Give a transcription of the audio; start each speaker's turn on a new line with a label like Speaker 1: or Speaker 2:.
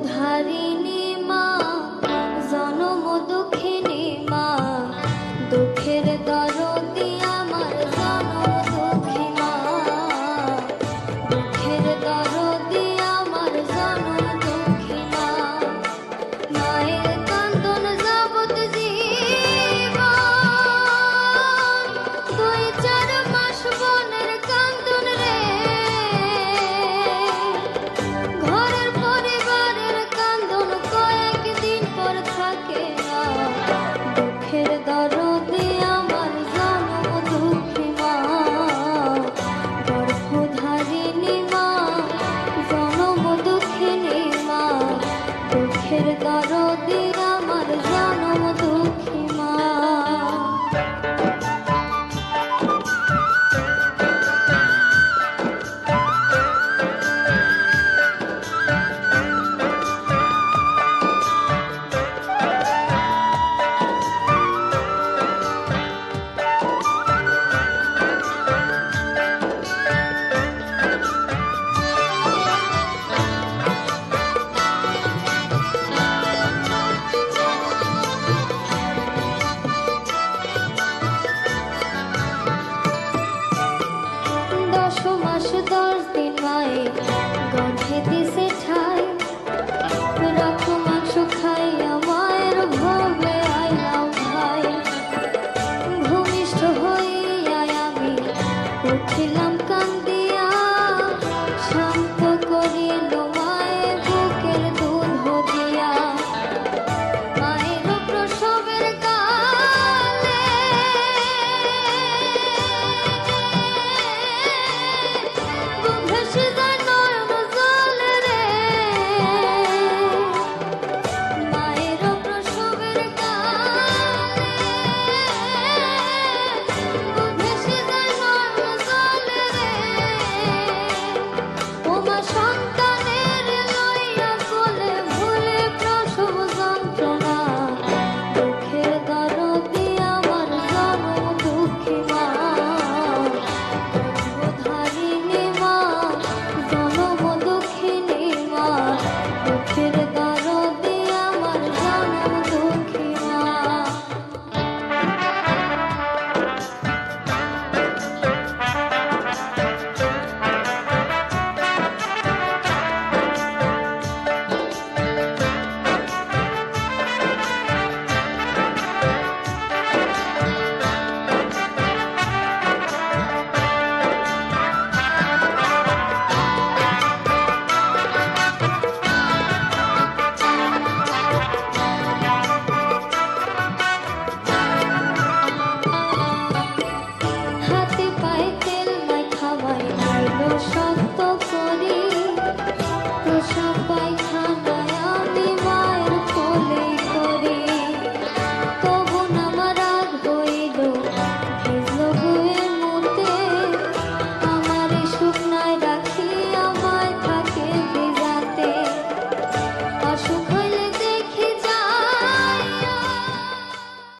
Speaker 1: ধারিণী মা, জনম দুঃখিনী মা, দুঃখের দরদি আমার জনম দুঃখী মা, দুঃখের দরদি আমার জনম দুঃখী মা। মায়ের কান্দন যাবত জীবন, 2-4 মাস বোনের কান্দন রে, ঘরের পরিবারের কান্দন কয়েকদিন পর থাকে না। দুঃখের দরদি আমার জনম দুঃখী মা, গর্ভধারিণী মা, জনম দুঃখিনী মা, দুঃখের দরদি আমার জনম দুঃখী মা। মাস 10 দিন মায়ে গর্ভে দিছে ঠাই,